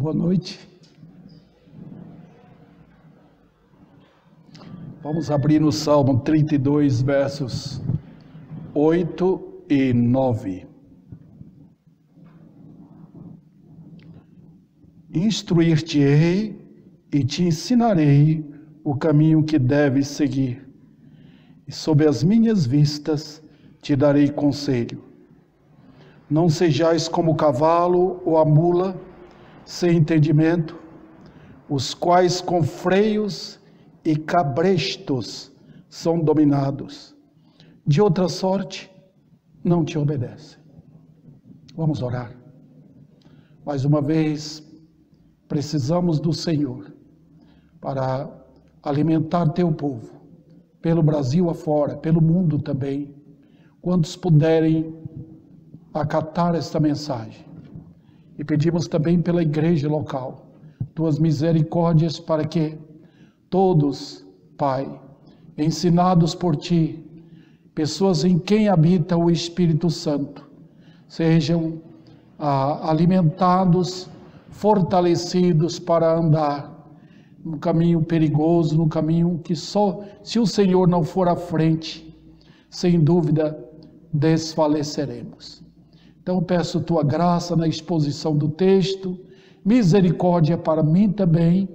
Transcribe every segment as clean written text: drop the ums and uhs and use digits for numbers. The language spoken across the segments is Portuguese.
Boa noite. Vamos abrir no Salmo 32, versos 8 e 9. Instruir-te-ei e te ensinarei o caminho que deves seguir, e sob as minhas vistas te darei conselho. Não sejais como o cavalo ou a mula, sem entendimento, os quais com freios e cabrestos são dominados. De outra sorte, não te obedecem. Vamos orar. Mais uma vez, precisamos do Senhor para alimentar teu povo, pelo Brasil afora, pelo mundo também. Quantos puderem acatar esta mensagem. E pedimos também pela igreja local, tuas misericórdias para que todos, Pai, ensinados por Ti, pessoas em quem habita o Espírito Santo, sejam alimentados, fortalecidos para andar no caminho perigoso, no caminho que só, se o Senhor não for à frente, sem dúvida, desfaleceremos. Então peço Tua graça na exposição do texto, misericórdia para mim também,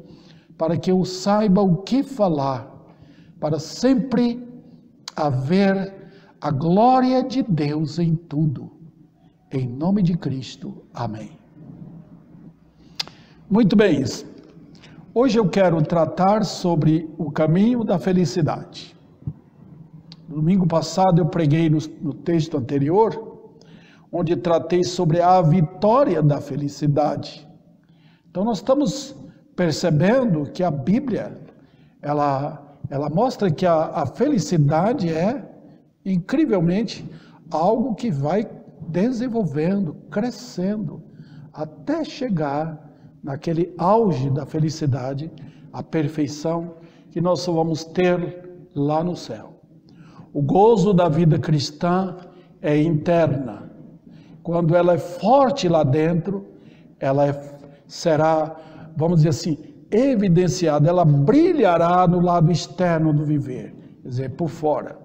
para que eu saiba o que falar, para sempre haver a glória de Deus em tudo. Em nome de Cristo. Amém. Muito bem, hoje eu quero tratar sobre o caminho da felicidade. No domingo passado eu preguei no texto anterior, onde tratei sobre a vitória da felicidade. Então nós estamos percebendo que a Bíblia, ela mostra que a felicidade é, incrivelmente, algo que vai desenvolvendo, crescendo, até chegar naquele auge da felicidade, a perfeição que nós só vamos ter lá no céu. O gozo da vida cristã é interna. Quando ela é forte lá dentro, ela será, vamos dizer assim, evidenciada, ela brilhará no lado externo do viver, quer dizer, por fora.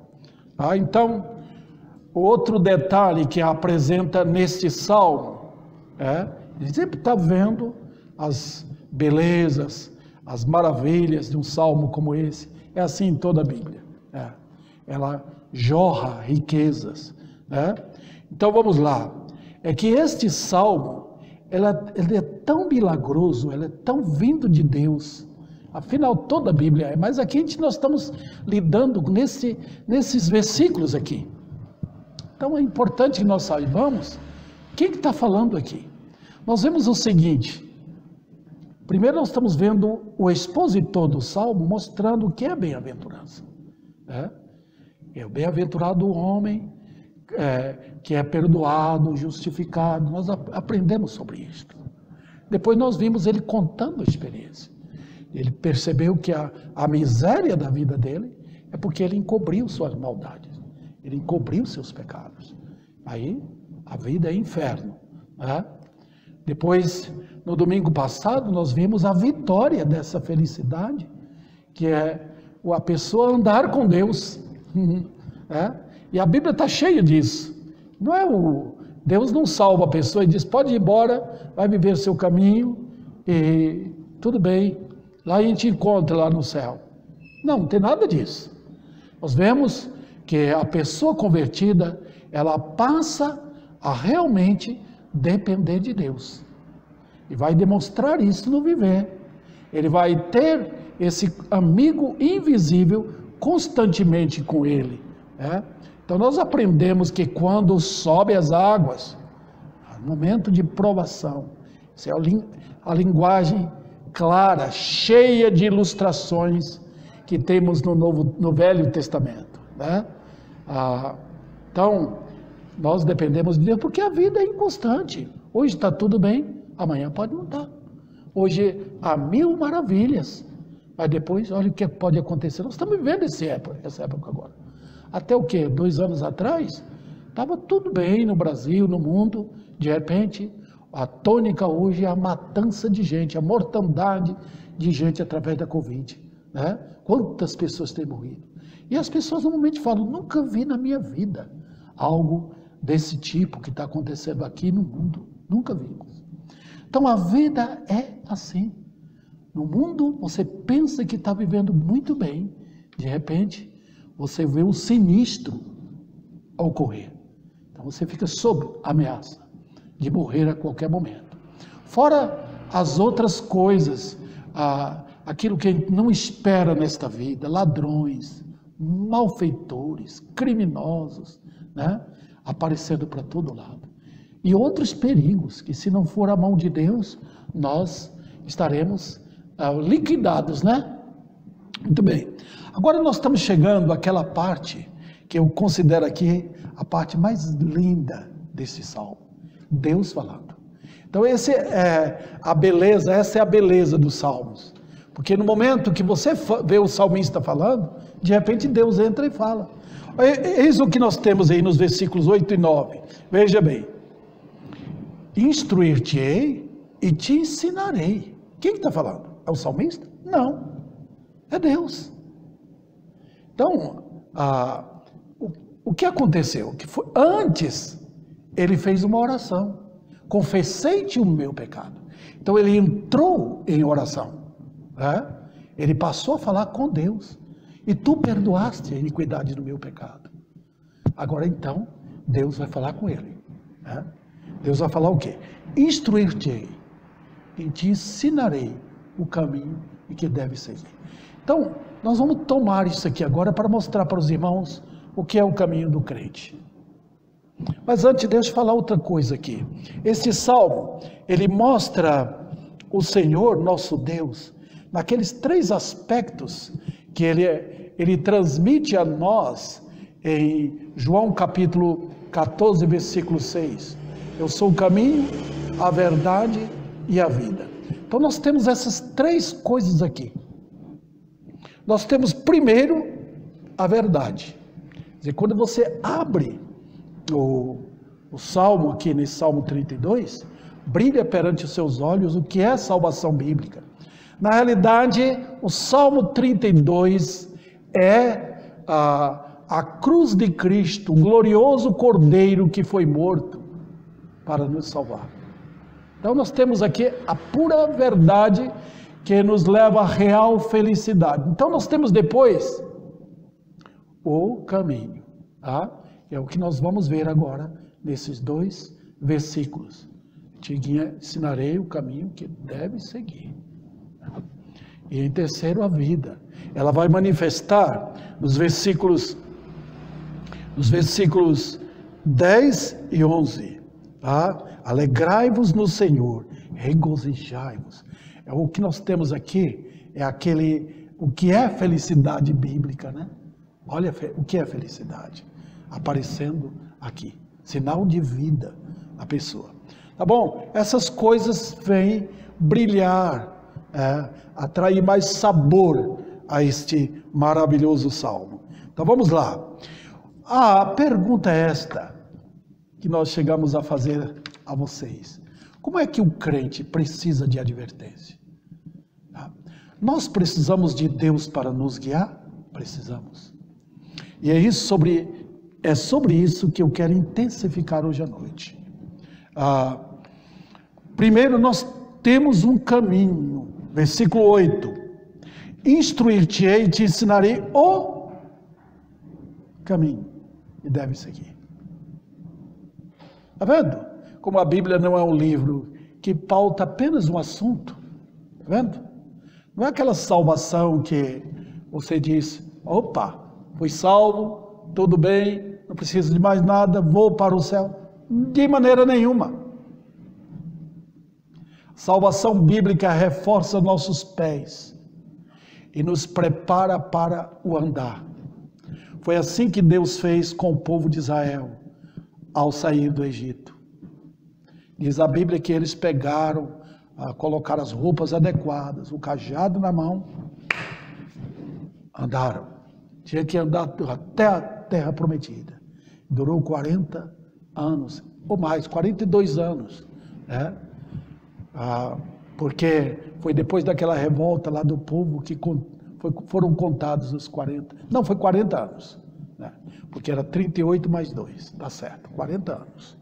Então, outro detalhe que apresenta neste salmo, ele sempre está vendo as belezas, as maravilhas de um salmo como esse. É assim em toda a Bíblia. Ela jorra riquezas. Então vamos lá. É que este salmo, ele é tão milagroso, ele é tão vindo de Deus. Afinal, toda a Bíblia é. Mas aqui nós estamos lidando nesses versículos aqui. Então é importante que nós saibamos quem está falando aqui. Nós vemos o seguinte. Primeiro nós estamos vendo o expositor do salmo mostrando o que é bem-aventurança. É o bem-aventurado homem que é perdoado, justificado. Nós aprendemos sobre isso. Depois nós vimos ele contando a experiência. Ele percebeu que a miséria da vida dele é porque ele encobriu suas maldades. Ele encobriu seus pecados. Aí a vida é inferno. Depois, no domingo passado, nós vimos a vitória dessa felicidade, que é a pessoa andar com Deus. E a Bíblia está cheia disso. Deus não salva a pessoa e diz, pode ir embora, vai viver seu caminho e tudo bem, lá a gente encontra lá no céu. Não tem nada disso. Nós vemos que a pessoa convertida, ela passa a realmente depender de Deus. E vai demonstrar isso no viver. Ele vai ter esse amigo invisível constantemente com ele. Então nós aprendemos que quando sobe as águas, momento de provação, isso é a linguagem clara, cheia de ilustrações que temos no Velho Testamento. Então, nós dependemos de Deus porque a vida é inconstante. Hoje está tudo bem, amanhã pode não estar. Hoje há mil maravilhas, mas depois, olha o que pode acontecer. Nós estamos vivendo essa época agora. Até o quê? 2 anos atrás, estava tudo bem no Brasil, no mundo. De repente, A tônica hoje é a matança de gente, a mortandade de gente através da Covid, né? Quantas pessoas têm morrido? E as pessoas normalmente falam, nunca vi na minha vida algo desse tipo que está acontecendo aqui no mundo. Nunca vimos. Então a vida é assim. No mundo você pensa que está vivendo muito bem, de repente você vê o sinistro ocorrer. Então você fica sob ameaça de morrer a qualquer momento. Fora as outras coisas, aquilo que a gente não espera nesta vida, ladrões, malfeitores, criminosos, né? Aparecendo para todo lado. E outros perigos, que se não for a mão de Deus, nós estaremos liquidados, né? Muito bem. Agora nós estamos chegando àquela parte que eu considero aqui a parte mais linda desse salmo. Deus falando. Então essa é a beleza dos salmos. Porque no momento que você vê o salmista falando, de repente Deus entra e fala. Eis o que nós temos aí nos versículos 8 e 9. Veja bem. Instruir-te-ei e te ensinarei. Quem está falando? É o salmista? Não. É Deus. Então, o que aconteceu? Que foi, antes, ele fez uma oração. Confessei-te o meu pecado. Então, ele entrou em oração. Né? Ele passou a falar com Deus. E tu perdoaste a iniquidade do meu pecado. Agora, então, Deus vai falar com ele. Né? Deus vai falar o quê? Instruir-te-ei e te ensinarei o caminho em que deve seguir. Então, nós vamos tomar isso aqui agora para mostrar para os irmãos o que é o caminho do crente. Mas antes, deixa eu falar outra coisa aqui. Este salmo, ele mostra o Senhor, nosso Deus, naqueles 3 aspectos que ele transmite a nós em João capítulo 14, versículo 6. Eu sou o caminho, a verdade e a vida. Então nós temos essas 3 coisas aqui. Nós temos primeiro a verdade. Quer dizer, quando você abre o salmo aqui nesse Salmo 32, brilha perante os seus olhos o que é salvação bíblica. Na realidade, o Salmo 32 é a cruz de Cristo, um glorioso Cordeiro que foi morto para nos salvar. Então nós temos aqui a pura verdade que nos leva à real felicidade. Então nós temos depois o caminho, tá? É o que nós vamos ver agora nesses 2 versículos. Te ensinarei o caminho que deve seguir. E em terceiro, a vida. Ela vai manifestar nos versículos 10 e 11. Tá? Alegrai-vos no Senhor, regozijai-vos. O que nós temos aqui é o que é felicidade bíblica, né? Olha o que é felicidade. Aparecendo aqui. Sinal de vida a pessoa. Tá bom? Essas coisas vêm brilhar, atrair mais sabor a este maravilhoso salmo. Então vamos lá. A pergunta é esta, que nós chegamos a fazer a vocês. Como é que o crente precisa de advertência? Nós precisamos de Deus para nos guiar? Precisamos. E é sobre isso que eu quero intensificar hoje à noite. Primeiro, nós temos um caminho. Versículo 8. Instruir-te-ei e te ensinarei o caminho que deve seguir. Está vendo? Como a Bíblia não é um livro que pauta apenas um assunto. Está vendo? Não é aquela salvação que você diz, opa, fui salvo, tudo bem, não preciso de mais nada, vou para o céu. De maneira nenhuma. Salvação bíblica reforça nossos pés e nos prepara para o andar. Foi assim que Deus fez com o povo de Israel ao sair do Egito. Diz a Bíblia que eles pegaram, colocaram as roupas adequadas, o cajado na mão, andaram. Tinha que andar até a terra prometida. Durou 40 anos, ou mais, 42 anos, né? porque foi depois daquela revolta lá do povo que foram contados os 40, não, foi 40 anos, né? Porque era 38 mais 2, tá certo, 40 anos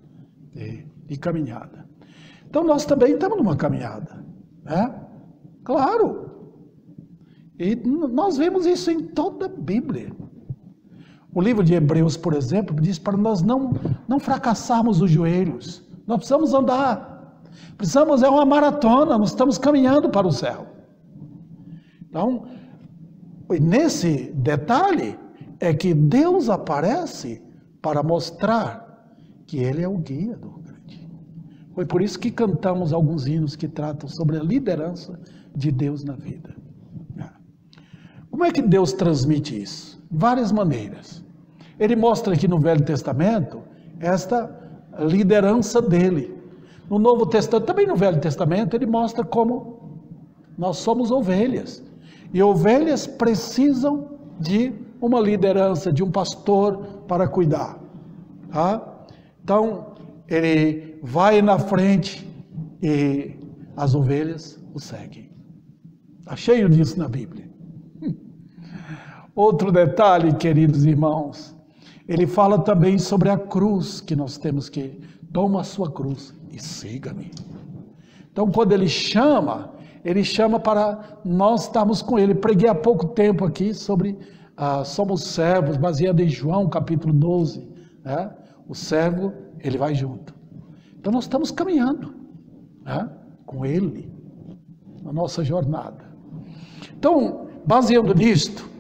de caminhada. Então nós também estamos numa caminhada, né? Claro, e nós vemos isso em toda a Bíblia. O livro de Hebreus, por exemplo, diz para nós não fracassarmos os joelhos. Nós precisamos andar. É uma maratona, nós estamos caminhando para o céu. Então, nesse detalhe é que Deus aparece para mostrar que Ele é o guia do crente. Foi por isso que cantamos alguns hinos que tratam sobre a liderança de Deus na vida. Como é que Deus transmite isso? Várias maneiras. Ele mostra aqui no Velho Testamento esta liderança dele. No Novo Testamento, também no Velho Testamento, ele mostra como nós somos ovelhas. E ovelhas precisam de uma liderança, de um pastor para cuidar. Tá? Então, ele vai na frente e as ovelhas o seguem. Está cheio disso na Bíblia. Outro detalhe, queridos irmãos, ele fala também sobre a cruz, que nós temos que toma a sua cruz e siga-me. Então, quando ele chama para nós estarmos com ele. Preguei há pouco tempo aqui sobre somos servos, baseado em João capítulo 12. Né? O servo, ele vai junto. Então, nós estamos caminhando, né? Com ele, na nossa jornada. Então, baseando nisto,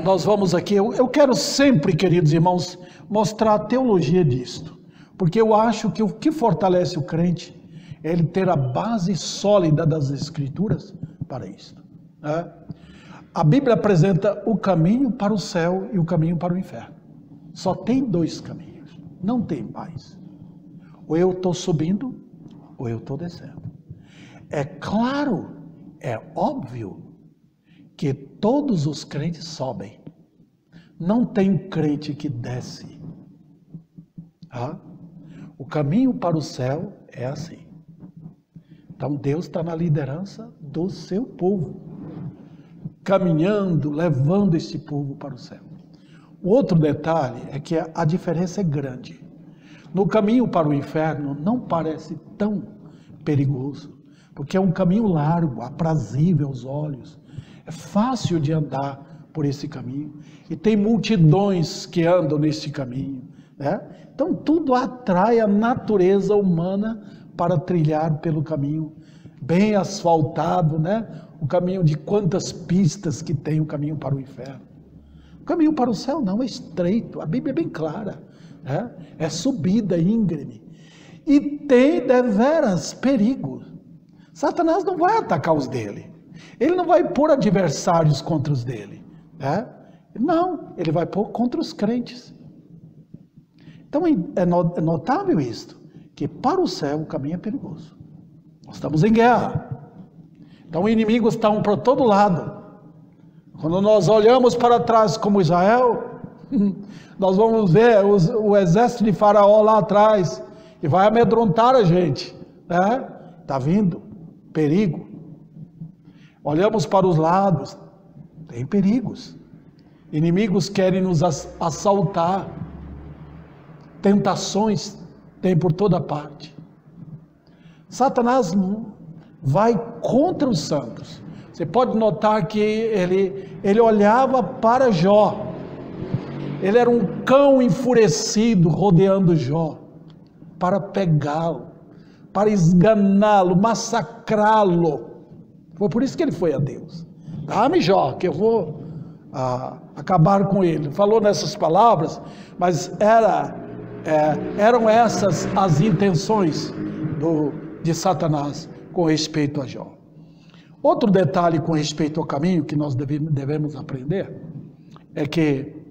nós vamos aqui, eu quero sempre, queridos irmãos, mostrar a teologia disto, porque eu acho que o que fortalece o crente é ele ter a base sólida das Escrituras para isto. Né? A Bíblia apresenta o caminho para o céu e o caminho para o inferno. Só tem dois caminhos, não tem mais. Ou eu estou subindo, ou eu estou descendo. É claro, é óbvio que todos os crentes sobem. Não tem crente que desce. O caminho para o céu é assim. Então Deus está na liderança do seu povo, caminhando, levando esse povo para o céu. O outro detalhe é que a diferença é grande. No caminho para o inferno não parece tão perigoso, porque é um caminho largo, aprazível aos olhos. É fácil de andar por esse caminho. E tem multidões que andam nesse caminho. Né? Então tudo atrai a natureza humana para trilhar pelo caminho bem asfaltado, né? O caminho de quantas pistas que tem o caminho para o inferno. O caminho para o céu não, é estreito. A Bíblia é bem clara. Né? É subida íngreme. E tem deveras perigos. Satanás não vai atacar os dele. Ele não vai pôr adversários contra os dele. Né? Não, ele vai pôr contra os crentes. Então é notável isto, que para o céu o caminho é perigoso. Nós estamos em guerra. Então inimigos estão para todo lado. Quando nós olhamos para trás como Israel, nós vamos ver o exército de Faraó lá atrás e vai amedrontar a gente. Está vindo perigo. Olhamos para os lados, tem perigos. Inimigos querem nos assaltar. Tentações tem por toda parte. Satanás vai contra os santos. Você pode notar que ele olhava para Jó. Ele era um cão enfurecido rodeando Jó para pegá-lo, para esganá-lo, massacrá-lo. Foi por isso que ele foi a Deus. Dá-me Jó, que eu vou acabar com ele. Falou nessas palavras, mas eram essas as intenções de Satanás com respeito a Jó. Outro detalhe com respeito ao caminho que nós devemos aprender é que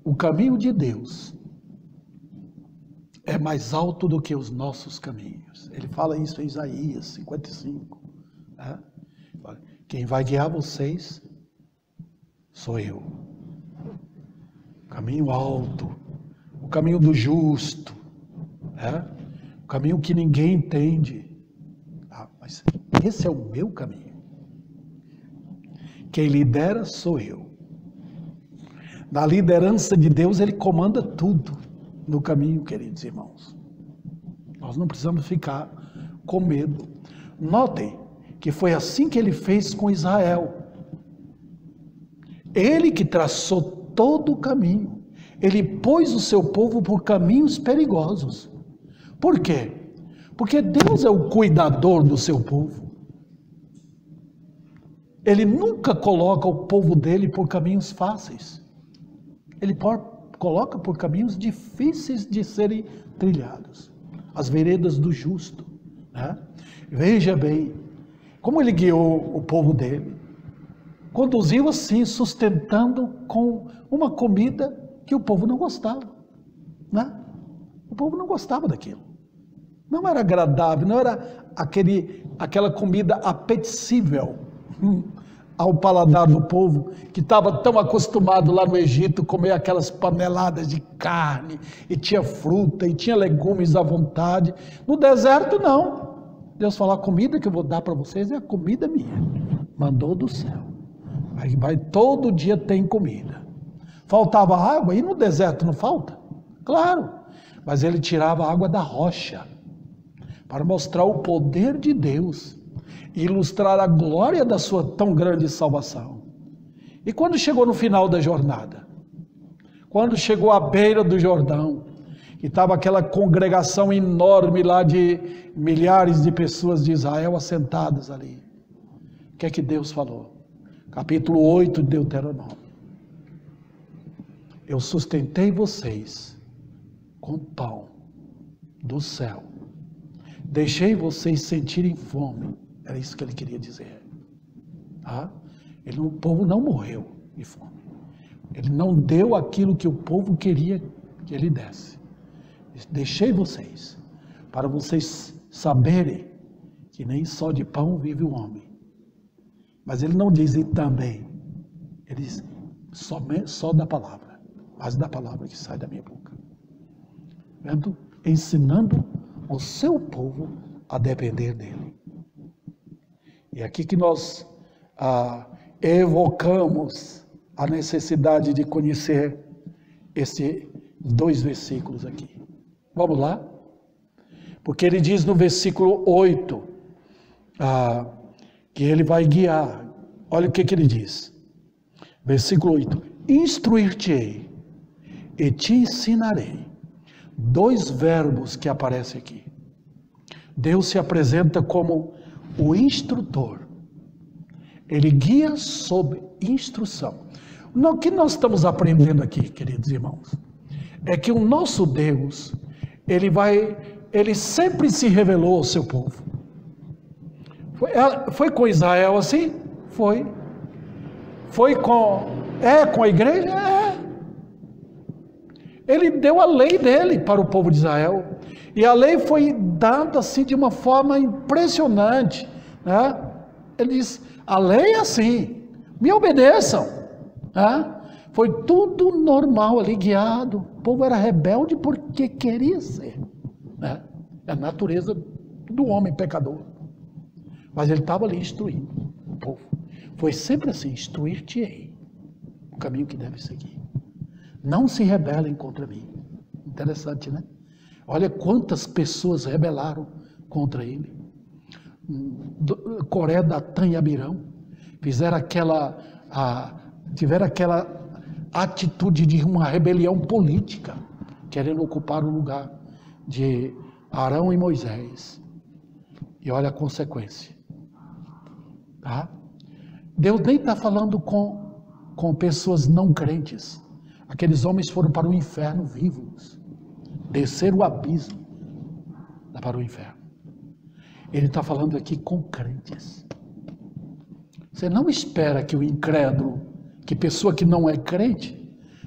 o caminho de Deus é mais alto do que os nossos caminhos. Ele fala isso em Isaías 55. Né? Quem vai guiar vocês sou eu. Caminho alto, o caminho do justo. Né? o caminho que ninguém entende. Mas esse é o meu caminho. Quem lidera sou eu. Na liderança de Deus, Ele comanda tudo no caminho, queridos irmãos. Nós não precisamos ficar com medo. Notem que foi assim que Ele fez com Israel. Ele que traçou todo o caminho. Ele pôs o seu povo por caminhos perigosos. Por quê? Porque Deus é o cuidador do seu povo. Ele nunca coloca o povo dele por caminhos fáceis. Ele coloca por caminhos difíceis de serem trilhados. As veredas do justo. Né? Veja bem, como ele guiou o povo dele. Conduziu assim, sustentando com uma comida que o povo não gostava. Né? O povo não gostava daquilo. Não era agradável, não era aquela comida apetecível ao paladar do povo, que estava tão acostumado lá no Egito comer aquelas paneladas de carne, e tinha fruta, e tinha legumes à vontade. No deserto, não. Deus falou: a comida que eu vou dar para vocês é a comida minha. Mandou do céu. Aí todo dia tem comida. Faltava água, e no deserto não falta? Claro. Mas ele tirava a água da rocha, para mostrar o poder de Deus, e ilustrar a glória da sua tão grande salvação. E quando chegou no final da jornada, quando chegou à beira do Jordão, e estava aquela congregação enorme lá de milhares de pessoas de Israel assentadas ali, o que é que Deus falou? Capítulo 8 de Deuteronômio: eu sustentei vocês com pão do céu, deixei vocês sentirem fome. Era isso que ele queria dizer. Tá? O povo não morreu de fome. Ele não deu aquilo que o povo queria que ele desse. Deixei vocês, para vocês saberem que nem só de pão vive o homem. Mas ele não diz e também. Ele diz só da palavra. Mas da palavra que sai da minha boca. Vendo? Ensinando o seu povo a depender dele. E aqui que nós evocamos a necessidade de conhecer esses 2 versículos aqui. Vamos lá? Porque ele diz no versículo 8, que ele vai guiar. Olha o que ele diz. Versículo 8. Instruir-te-ei e te ensinarei. 2 verbos que aparecem aqui. Deus se apresenta como o instrutor. Ele guia sob instrução. O que nós estamos aprendendo aqui, queridos irmãos, é que o nosso Deus, ele sempre se revelou ao seu povo. Foi com Israel assim? Foi. Foi com a igreja? É. Ele deu a lei dele para o povo de Israel. E a lei foi dada assim de uma forma impressionante. Né? Ele diz: a lei é assim, me obedeçam. Né? Foi tudo normal ali, guiado. O povo era rebelde porque queria ser. Né? É a natureza do homem pecador. Mas ele estava ali instruindo o povo. Foi sempre assim: instruir-te-ei o caminho que deve seguir. Não se rebelem contra mim. Interessante, né? Olha quantas pessoas rebelaram contra ele. Coré, Datã e Abirão tiveram aquela atitude de uma rebelião política, querendo ocupar o lugar de Arão e Moisés. E olha a consequência. Tá? Deus nem está falando com pessoas não crentes. Aqueles homens foram para o inferno vivos. Desceram o abismo para o inferno. Ele está falando aqui com crentes. Você não espera que o incrédulo, que pessoa que não é crente,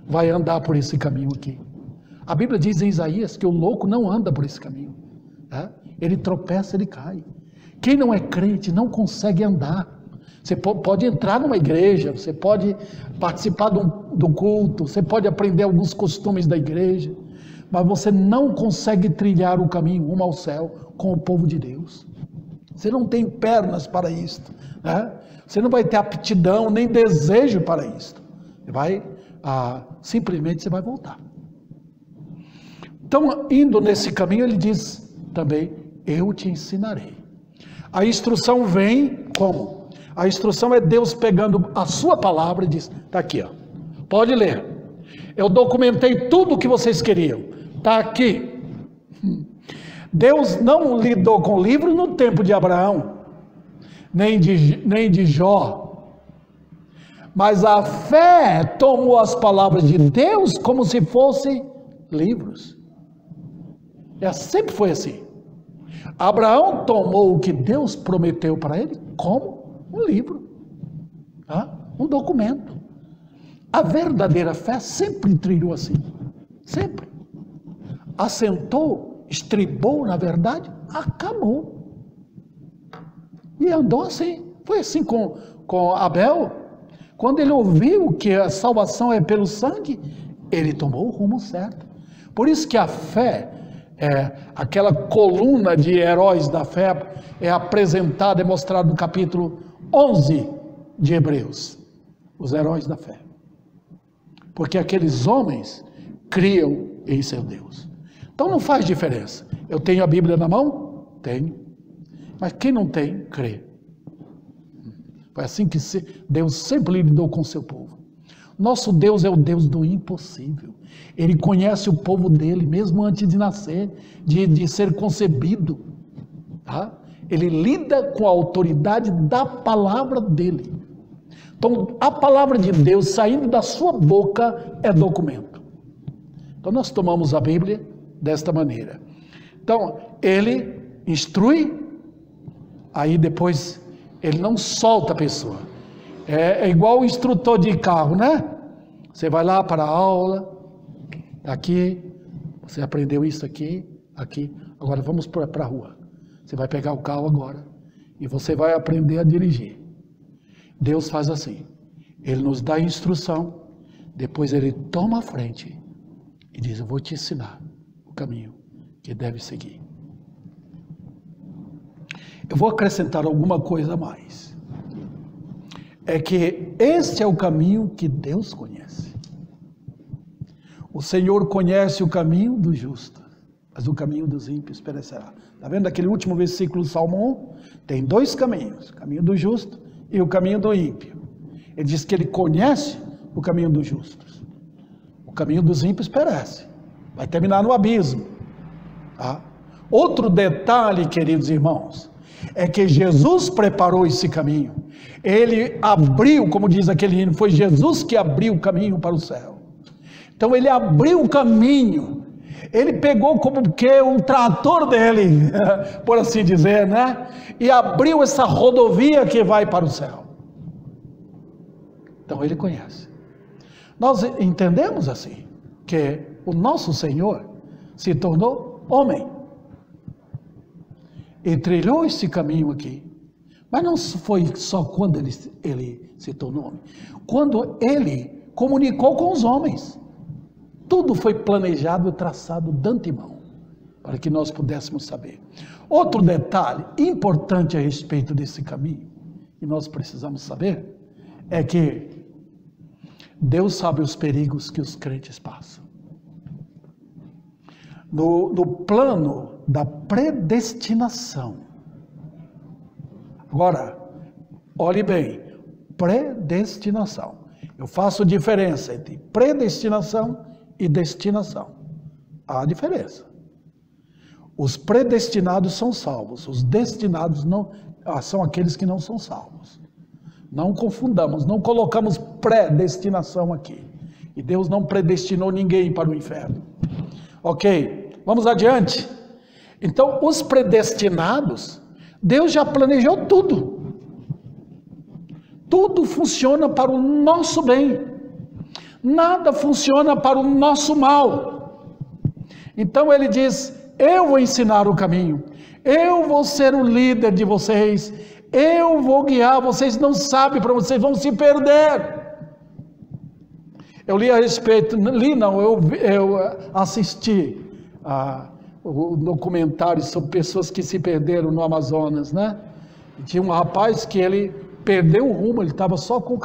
vai andar por esse caminho aqui. A Bíblia diz em Isaías que o louco não anda por esse caminho. Tá? Ele tropeça, ele cai. Quem não é crente não consegue andar. Você pode entrar numa igreja, você pode participar de um culto, você pode aprender alguns costumes da igreja, mas você não consegue trilhar o caminho rumo ao céu com o povo de Deus. Você não tem pernas para isto, né? Você não vai ter aptidão nem desejo para isto. Simplesmente você vai voltar. Então, indo nesse caminho, ele diz também, eu te ensinarei. A instrução vem como? A instrução é Deus pegando a sua palavra e diz, está aqui, ó, pode ler. Eu documentei tudo o que vocês queriam, está aqui. Deus não lidou com o livro no tempo de Abraão, nem de Jó. Mas a fé tomou as palavras de Deus como se fossem livros. Sempre foi assim. Abraão tomou o que Deus prometeu para ele como um livro, um documento. A verdadeira fé sempre trilhou assim, sempre. Assentou, estribou na verdade, acabou. E andou assim. Foi assim com Abel. Quando ele ouviu que a salvação é pelo sangue, ele tomou o rumo certo. Por isso que a fé, aquela coluna de heróis da fé, é apresentada e mostrada no capítulo 11 de Hebreus. Os heróis da fé. Porque aqueles homens criam em seu Deus. Então não faz diferença. Eu tenho a Bíblia na mão? Tenho. Mas quem não tem, crê. Foi assim que Deus sempre lidou com o seu povo. Nosso Deus é o Deus do impossível. Ele conhece o povo dele, mesmo antes de nascer, de ser concebido. Tá? Ele lida com a autoridade da palavra dele. Então, a palavra de Deus saindo da sua boca é documento. Então, nós tomamos a Bíblia desta maneira. Então, ele instrui, aí depois ele não solta a pessoa. É igual o instrutor de carro, né? Você vai lá para a aula, aqui, você aprendeu isso aqui, agora vamos para a rua. Você vai pegar o carro agora e você vai aprender a dirigir. Deus faz assim, ele nos dá a instrução, depois ele toma a frente e diz, eu vou te ensinar o caminho que deve seguir. Eu vou acrescentar alguma coisa a mais. É que este é o caminho que Deus conhece. O Senhor conhece o caminho do justo, mas o caminho dos ímpios perecerá. Está vendo aquele último versículo do Salmo 1? Tem dois caminhos, o caminho do justo e o caminho do ímpio. Ele diz que ele conhece o caminho dos justos. O caminho dos ímpios perece, vai terminar no abismo. Tá? Outro detalhe, queridos irmãos, é que Jesus preparou esse caminho. Ele abriu, como diz aquele hino, foi Jesus que abriu o caminho para o céu. Então ele abriu o caminho. Ele pegou como que um trator dele, por assim dizer, né? E abriu essa rodovia que vai para o céu. Então ele conhece. Nós entendemos assim, que o nosso Senhor se tornou homem. E trilhou esse caminho aqui. Mas não foi só quando ele se tornou homem. Quando ele comunicou com os homens. Tudo foi planejado e traçado de antemão, para que nós pudéssemos saber. Outro detalhe importante a respeito desse caminho, e nós precisamos saber, é que Deus sabe os perigos que os crentes passam. No plano da predestinação. Agora, olhe bem, predestinação. Eu faço diferença entre predestinação e destinação. Há diferença. Os predestinados são salvos, os destinados não são aqueles que não são salvos. Não confundamos, não colocamos predestinação aqui. E Deus não predestinou ninguém para o inferno. Ok, vamos adiante. Então, os predestinados, Deus já planejou tudo. Tudo funciona para o nosso bem. Nada funciona para o nosso mal. Então ele diz, eu vou ensinar o caminho. Eu vou ser o líder de vocês. Eu vou guiar. Vocês não sabem para onde vocês vão se perder. Eu li a respeito, eu assisti o documentário sobre pessoas que se perderam no Amazonas, né? Tinha um rapaz que ele perdeu o rumo, ele estava só com o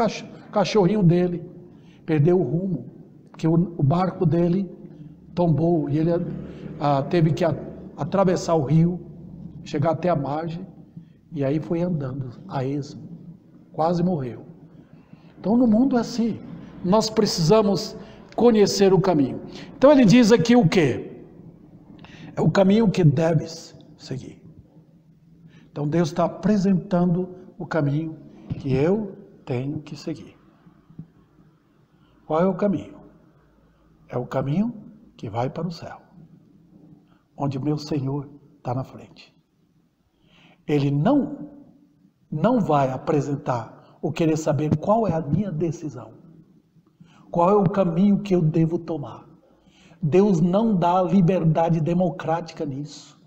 cachorrinho dele, perdeu o rumo, porque o barco dele tombou e ele teve que atravessar o rio, chegar até a margem, e aí foi andando a esmo, quase morreu. Então no mundo é assim, nós precisamos conhecer o caminho. Então ele diz aqui o quê? É o caminho que deves seguir. Então Deus está apresentando o caminho que eu tenho que seguir. Qual é o caminho? É o caminho que vai para o céu, onde meu Senhor está na frente. Ele não vai apresentar ou querer saber qual é a minha decisão, qual é o caminho que eu devo tomar. Deus não dá liberdade democrática nisso.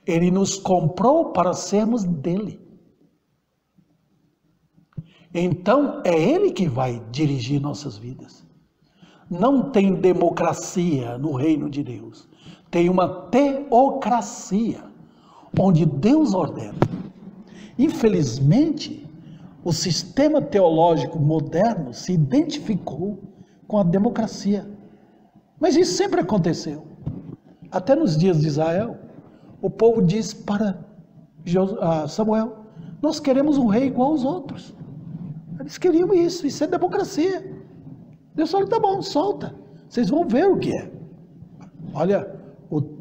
Ele nos comprou para sermos dele. Então é Ele que vai dirigir nossas vidas. Não tem democracia no reino de Deus. Tem uma teocracia, onde Deus ordena. Infelizmente, o sistema teológico moderno se identificou com a democracia. Mas isso sempre aconteceu. Até nos dias de Israel, o povo diz para Samuel: nós queremos um rei igual aos outros. Eles queriam isso é democracia. Deus falou: tá bom, solta, vocês vão ver o que é. Olha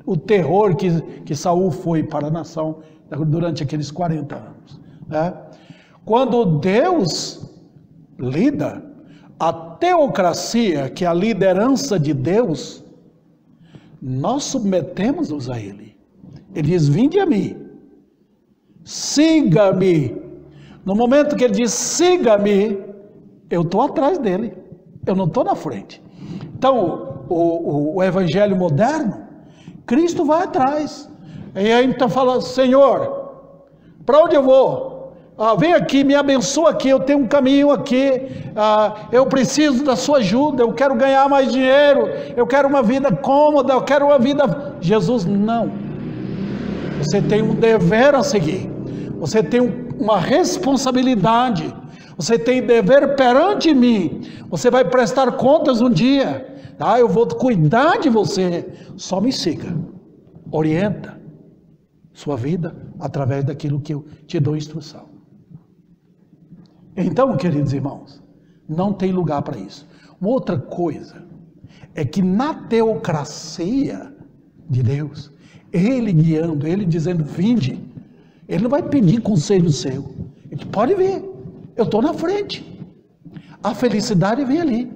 o terror que Saul foi para a nação durante aqueles 40 anos. Né? Quando Deus lida, a teocracia, que é a liderança de Deus, nós submetemos-nos a Ele. Ele diz: vinde a mim, siga-me. No momento que Ele diz siga-me, eu estou atrás dele, eu não estou na frente. Então, o evangelho moderno, Cristo vai atrás. E aí então fala: Senhor, para onde eu vou? Vem aqui, me abençoa aqui, eu tenho um caminho aqui, eu preciso da sua ajuda, eu quero ganhar mais dinheiro, eu quero uma vida cômoda, eu quero uma vida... Jesus, não. Você tem um dever a seguir, você tem uma responsabilidade, você tem dever perante mim, você vai prestar contas um dia, tá? Eu vou cuidar de você, só me siga, orienta sua vida através daquilo que eu te dou instrução. Então, queridos irmãos, não tem lugar para isso. Uma outra coisa é que na teocracia de Deus, Ele guiando, Ele dizendo vinde, Ele não vai pedir conselho seu. Ele pode vir, eu estou na frente. A felicidade vem ali,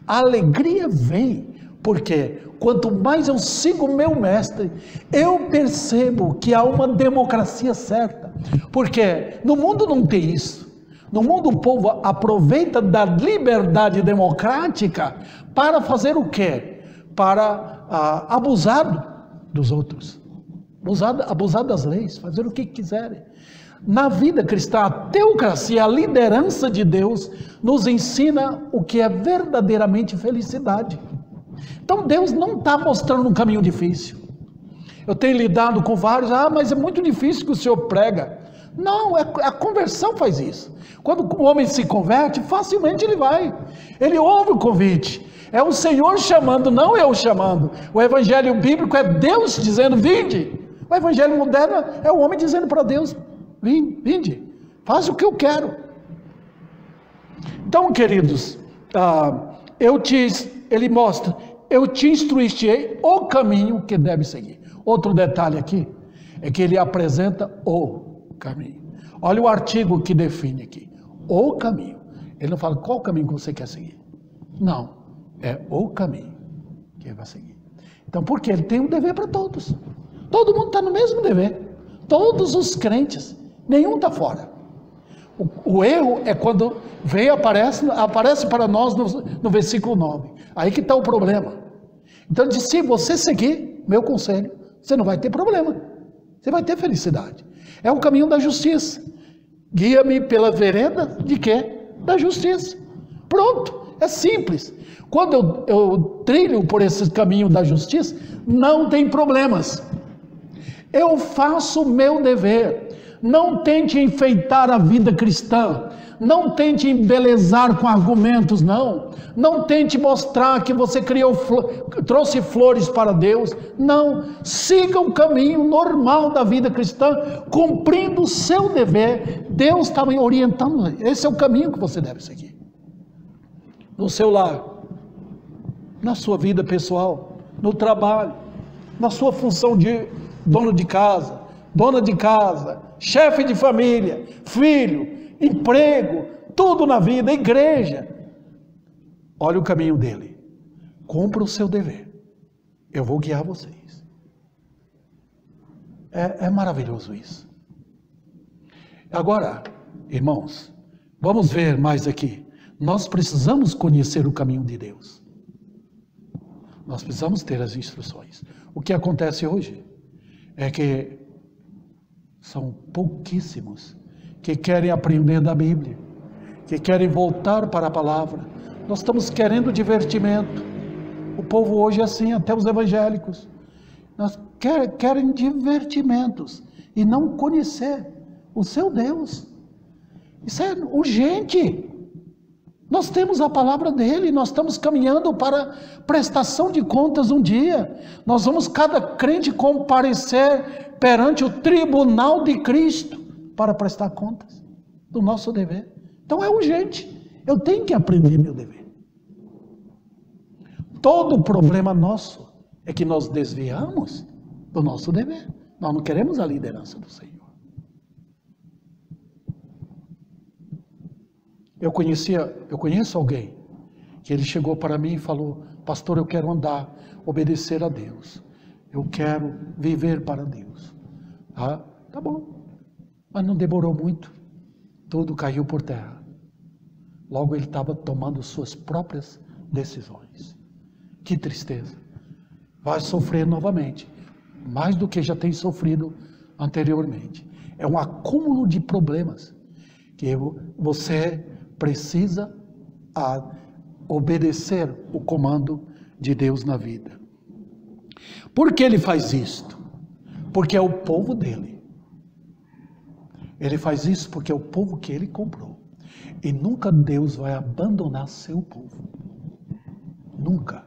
a alegria vem, porque quanto mais eu sigo o meu mestre, eu percebo que há uma democracia certa, porque no mundo não tem isso. No mundo o povo aproveita da liberdade democrática para fazer o quê? Para abusar dos outros, abusar das leis, fazer o que quiserem. Na vida cristã, a teocracia, a liderança de Deus, nos ensina o que é verdadeiramente felicidade. Então Deus não está mostrando um caminho difícil. Eu tenho lidado com vários: mas é muito difícil que o senhor prega. Não, a conversão faz isso. Quando o homem se converte, facilmente ele vai. Ele ouve o convite. É o Senhor chamando, não eu chamando. O evangelho bíblico é Deus dizendo vinde. O evangelho moderno é o homem dizendo para Deus: vinde, faz o que eu quero. Então, queridos, ele mostra: eu te instruí o caminho que deve seguir. Outro detalhe aqui é que ele apresenta o caminho. Olha o artigo que define aqui: o caminho. Ele não fala qual caminho que você quer seguir. Não, é o caminho que ele vai seguir. Então, porque ele tem um dever para todos. Todo mundo está no mesmo dever. Todos os crentes, nenhum está fora. O erro é quando aparece para nós no versículo 9. Aí que está o problema. Então, se você seguir meu conselho, você não vai ter problema. Você vai ter felicidade. É o caminho da justiça. Guia-me pela vereda de quê? Da justiça. Pronto. É simples. Quando eu trilho por esse caminho da justiça, não tem problemas. Eu faço o meu dever. Não tente enfeitar a vida cristã. Não tente embelezar com argumentos, não. Não tente mostrar que você trouxe flores para Deus. Não. Siga o caminho normal da vida cristã, cumprindo o seu dever. Deus está me orientando. Esse é o caminho que você deve seguir. No seu lar, na sua vida pessoal, no trabalho, na sua função de dono de casa, dona de casa, chefe de família, filho, emprego, tudo na vida, igreja. Olha o caminho dele. Cumpra o seu dever. Eu vou guiar vocês. É maravilhoso isso. Agora, irmãos, vamos ver mais aqui. Nós precisamos conhecer o caminho de Deus. Nós precisamos ter as instruções. O que acontece hoje é que são pouquíssimos que querem aprender da Bíblia, que querem voltar para a palavra. Nós estamos querendo divertimento. O povo hoje é assim, até os evangélicos. Nós querem divertimentos e não conhecer o seu Deus. Isso é urgente. Nós temos a palavra dele, nós estamos caminhando para prestação de contas um dia. Nós vamos, cada crente, comparecer perante o tribunal de Cristo para prestar contas do nosso dever. Então é urgente, eu tenho que aprender meu dever. Todo o problema nosso é que nós desviamos do nosso dever. Nós não queremos a liderança do Senhor. Eu conheço alguém que ele chegou para mim e falou: pastor, eu quero andar, obedecer a Deus. Eu quero viver para Deus. Ah, tá bom. Mas não demorou muito. Tudo caiu por terra. Logo ele estava tomando suas próprias decisões. Que tristeza. Vai sofrer novamente. Mais do que já tem sofrido anteriormente. É um acúmulo de problemas que você precisa obedecer o comando de Deus na vida. Por que ele faz isto? Porque é o povo dele. Ele faz isso porque é o povo que ele comprou. E nunca Deus vai abandonar seu povo. Nunca.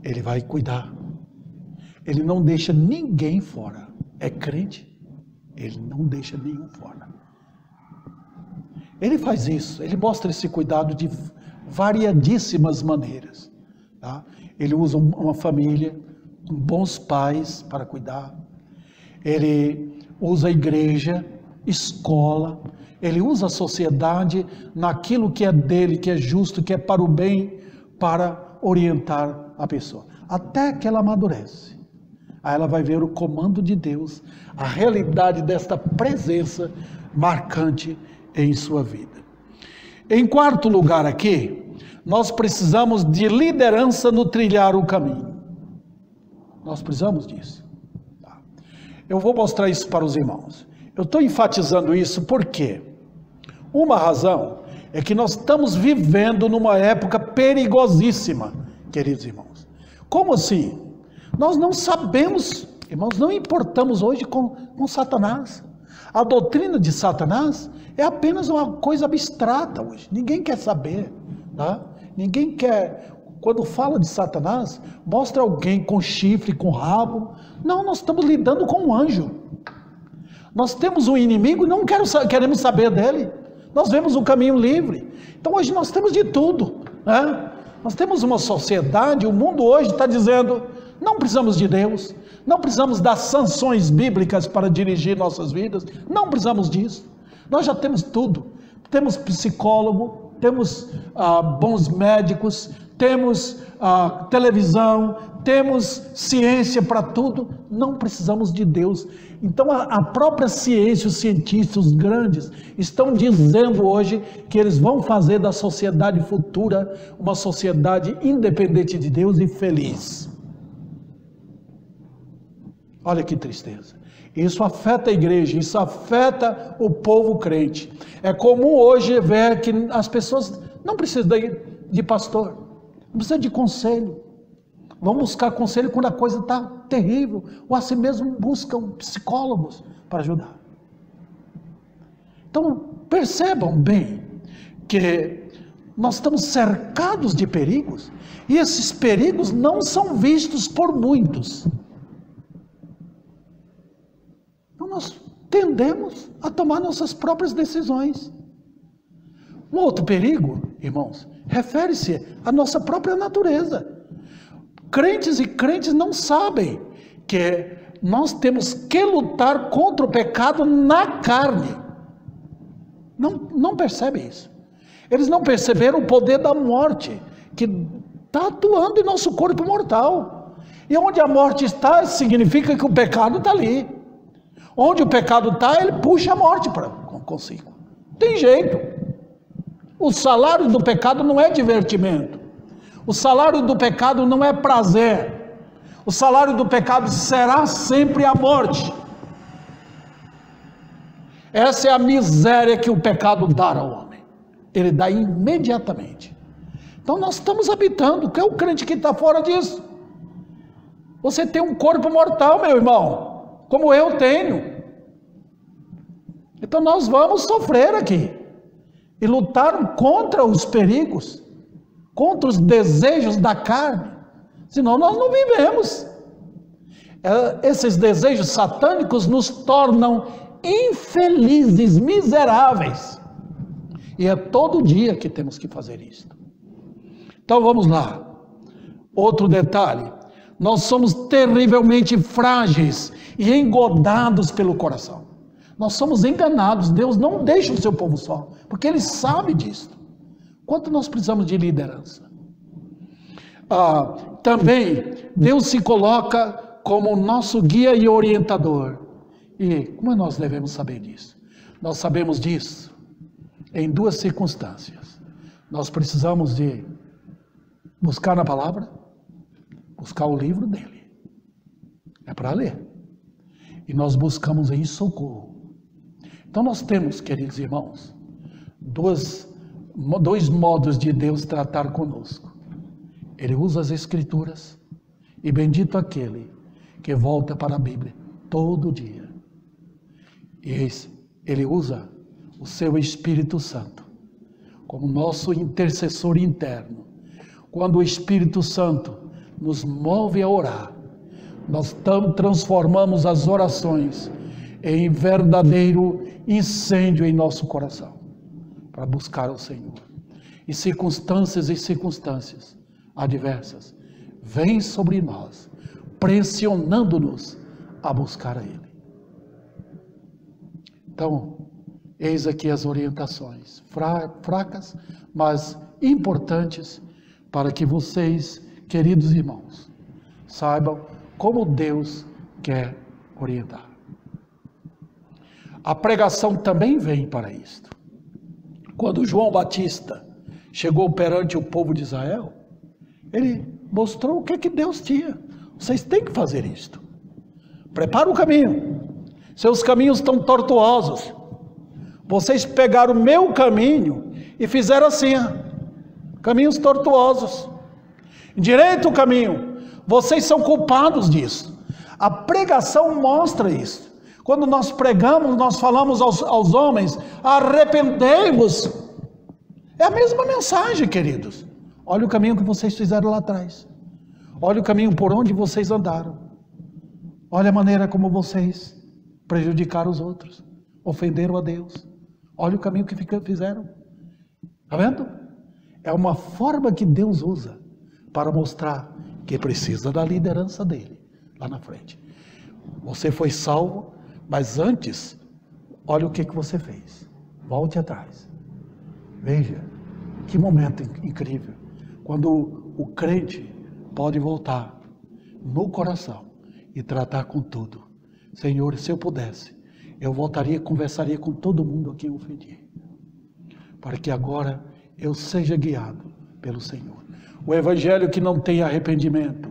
Ele vai cuidar. Ele não deixa ninguém fora. É crente, ele não deixa nenhum fora. Ele faz isso, ele mostra esse cuidado de variadíssimas maneiras. Tá? Ele usa uma família, bons pais para cuidar. Ele usa a igreja, escola. Ele usa a sociedade naquilo que é dele, que é justo, que é para o bem, para orientar a pessoa. Até que ela amadurece. Aí ela vai ver o comando de Deus, a realidade desta presença marcante em sua vida. Em quarto lugar aqui, nós precisamos de liderança no trilhar o caminho. Nós precisamos disso. Tá? Eu vou mostrar isso para os irmãos. Eu estou enfatizando isso porque uma razão é que nós estamos vivendo numa época perigosíssima, queridos irmãos. Como assim? Nós não sabemos, irmãos, não importamos hoje com Satanás. A doutrina de Satanás é apenas uma coisa abstrata hoje. Ninguém quer saber, tá? Ninguém quer, quando fala de Satanás, mostra alguém com chifre, com rabo. Não, nós estamos lidando com um anjo. Nós temos um inimigo e não queremos saber dele. Nós vemos o caminho livre. Então hoje nós temos de tudo, né? Nós temos uma sociedade, o mundo hoje está dizendo: não precisamos de Deus, não precisamos das sanções bíblicas para dirigir nossas vidas, não precisamos disso. Nós já temos tudo. Temos psicólogo, temos bons médicos, temos televisão, temos ciência para tudo, não precisamos de Deus. Então a própria ciência, os cientistas, os grandes, estão dizendo hoje que eles vão fazer da sociedade futura uma sociedade independente de Deus e feliz. Olha que tristeza. Isso afeta a igreja, isso afeta o povo crente. É comum hoje ver que as pessoas Não precisa de pastor, não precisa de conselho. Vão buscar conselho quando a coisa está terrível, ou assim mesmo buscam psicólogos para ajudar. Então, percebam bem que nós estamos cercados de perigos, e esses perigos não são vistos por muitos. Então, nós tendemos a tomar nossas próprias decisões. Um outro perigo, irmãos, refere-se à nossa própria natureza. Crentes e crentes não sabem que nós temos que lutar contra o pecado na carne. Não percebem isso. Eles não perceberam o poder da morte, que está atuando em nosso corpo mortal. E onde a morte está, significa que o pecado está ali. Onde o pecado está, ele puxa a morte consigo. Tem jeito. O salário do pecado não é divertimento. O salário do pecado não é prazer. O salário do pecado será sempre a morte. Essa é a miséria que o pecado dá ao homem. Ele dá imediatamente. Então nós estamos habitando. Quem é o crente que está fora disso? Você tem um corpo mortal, meu irmão, como eu tenho. Então nós vamos sofrer aqui e lutar contra os perigos, contra os desejos da carne, senão nós não vivemos. Esses desejos satânicos nos tornam infelizes, miseráveis, e é todo dia que temos que fazer isso. Então vamos lá, outro detalhe: nós somos terrivelmente frágeis e engodados pelo coração. Nós somos enganados. Deus não deixa o seu povo só, porque Ele sabe disso. Quanto nós precisamos de liderança. Também Deus se coloca como nosso guia e orientador. E como nós devemos saber disso? Nós sabemos disso em duas circunstâncias. Nós precisamos de buscar na palavra, buscar o livro dele. É para ler. E nós buscamos em socorro. Então nós temos, queridos irmãos, dois modos de Deus tratar conosco. Ele usa as Escrituras, e bendito aquele que volta para a Bíblia todo dia. E Ele usa o seu Espírito Santo como nosso intercessor interno. Quando o Espírito Santo nos move a orar, nós transformamos as orações em verdadeiro incêndio em nosso coração, para buscar o Senhor. E circunstâncias adversas vêm sobre nós, pressionando-nos a buscar a Ele. Então, eis aqui as orientações, fracas, mas importantes, para que vocês, queridos irmãos, saibam como Deus quer orientar. A pregação também vem para isto. Quando João Batista chegou perante o povo de Israel, ele mostrou o que Deus tinha. Vocês têm que fazer isto. Prepara o caminho. Seus caminhos estão tortuosos. Vocês pegaram o meu caminho e fizeram assim, caminhos tortuosos. Endireita o caminho. Vocês são culpados disso. A pregação mostra isso. Quando nós pregamos, nós falamos aos homens: arrependei-vos. É a mesma mensagem, queridos. Olha o caminho que vocês fizeram lá atrás. Olha o caminho por onde vocês andaram. Olha a maneira como vocês prejudicaram os outros, ofenderam a Deus. Olha o caminho que fizeram. Está vendo? É uma forma que Deus usa para mostrar que precisa da liderança dele lá na frente. Você foi salvo, mas antes, olha o que você fez. Volte atrás. Veja, que momento incrível. Quando o crente pode voltar no coração e tratar com tudo. Senhor, se eu pudesse, eu voltaria e conversaria com todo mundo a quem eu ofendi. Para que agora eu seja guiado pelo Senhor. O evangelho que não tem arrependimento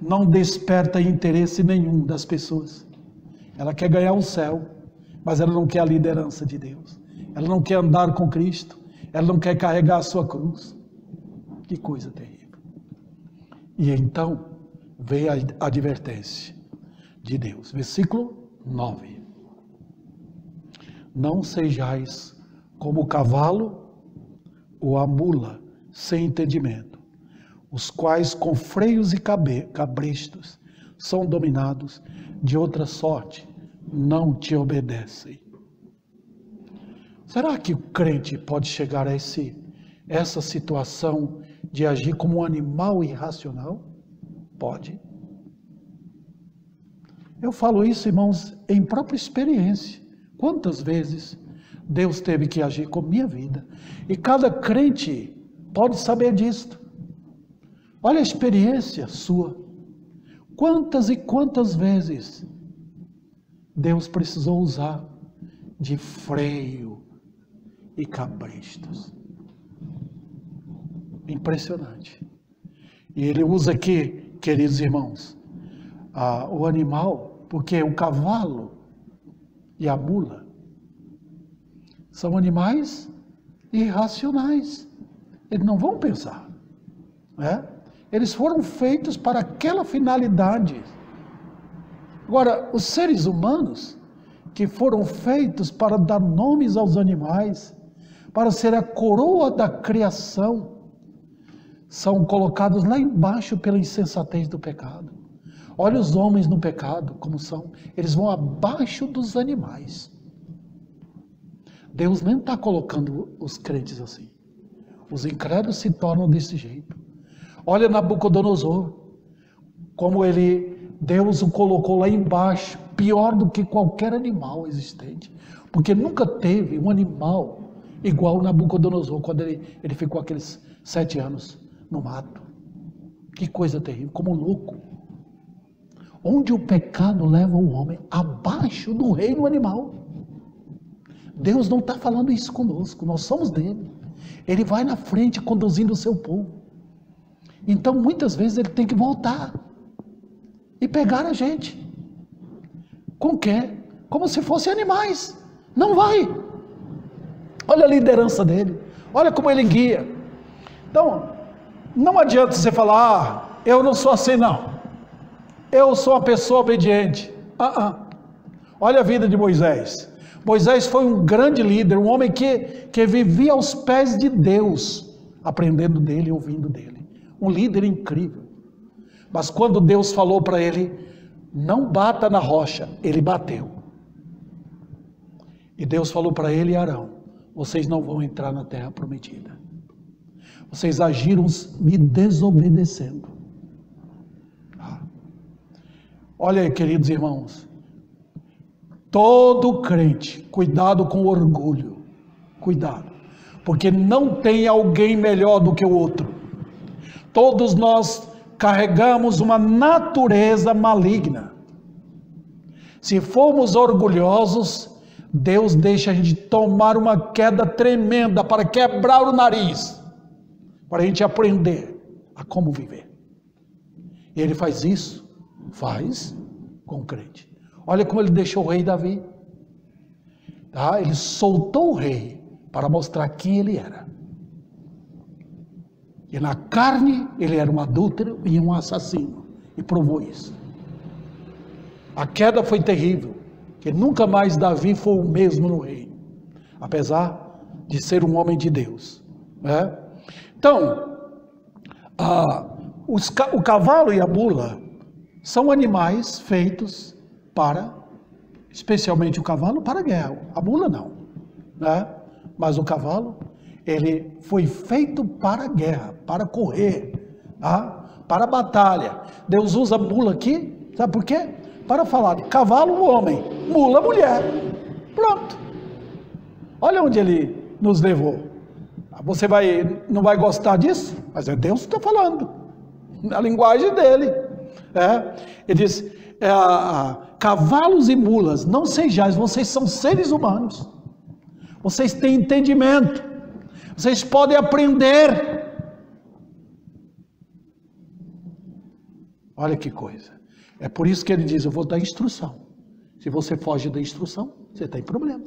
não desperta interesse nenhum das pessoas. Ela quer ganhar o céu, mas ela não quer a liderança de Deus. Ela não quer andar com Cristo. ela não quer carregar a sua cruz. Que coisa terrível. E então veio a advertência de Deus. Versículo 9. Não sejais como o cavalo ou a mula sem entendimento, os quais com freios e cabrestos são dominados de outra sorte, não te obedecem. Será que o crente pode chegar a essa situação de agir como um animal irracional? Pode. Eu falo isso, irmãos, em própria experiência. Quantas vezes Deus teve que agir com minha vida? E cada crente pode saber disto. Olha a experiência sua. Quantas e quantas vezes Deus precisou usar de freio e cabrestos. Impressionante. E ele usa aqui, queridos irmãos, o animal, porque o cavalo e a mula são animais irracionais. Eles não vão pensar, né? Eles foram feitos para aquela finalidade. Agora, os seres humanos que foram feitos para dar nomes aos animais, para ser a coroa da criação, são colocados lá embaixo pela insensatez do pecado. Olha os homens no pecado, como são. Eles vão abaixo dos animais. Deus nem está colocando os crentes assim. Os incrédulos se tornam desse jeito. Olha Nabucodonosor, como Deus o colocou lá embaixo, pior do que qualquer animal existente. Porque nunca teve um animal igual Nabucodonosor, quando ele ficou aqueles 7 anos no mato. Que coisa terrível, como louco. Onde o pecado leva o homem? Abaixo do reino animal. Deus não está falando isso conosco, nós somos dele. Ele vai na frente conduzindo o seu povo. Então muitas vezes ele tem que voltar e pegar a gente. Com quê? Como se fossem animais. Não vai. Olha a liderança dele. Olha como ele guia. Então, não adianta você falar, eu não sou assim não. Eu sou uma pessoa obediente. Olha a vida de Moisés. Moisés foi um grande líder, um homem que vivia aos pés de Deus, aprendendo dele e ouvindo dele. Um líder incrível. Mas quando Deus falou para ele, não bata na rocha, ele bateu. E Deus falou para ele e Arão, vocês não vão entrar na terra prometida. Vocês agiram me desobedecendo. Olha aí, queridos irmãos, todo crente, cuidado com o orgulho, cuidado, porque não tem alguém melhor do que o outro. Todos nós carregamos uma natureza maligna. Se formos orgulhosos, Deus deixa a gente tomar uma queda tremenda para quebrar o nariz, para a gente aprender a como viver. E ele faz isso, com o crente. Olha como ele deixou o rei Davi. Ele soltou o rei para mostrar quem ele era. E na carne ele era um adúltero e um assassino. E provou isso. A queda foi terrível. Que nunca mais Davi foi o mesmo no reino. Apesar de ser um homem de Deus. Né? Então, o cavalo e a mula são animais feitos para, especialmente o cavalo, para a guerra. A mula não. Né? Mas o cavalo, ele foi feito para a guerra, para correr, para a batalha. Deus usa mula aqui, sabe por quê? Para falar de cavalo, homem, mula, mulher. Pronto. Olha onde ele nos levou. Você não vai gostar disso? Mas é Deus que está falando. A linguagem dele. Ele diz, cavalos e mulas, não sejais, vocês são seres humanos. Vocês têm entendimento. Vocês podem aprender. Olha que coisa. É por isso que ele diz, eu vou dar instrução. Se você foge da instrução, você tem problema.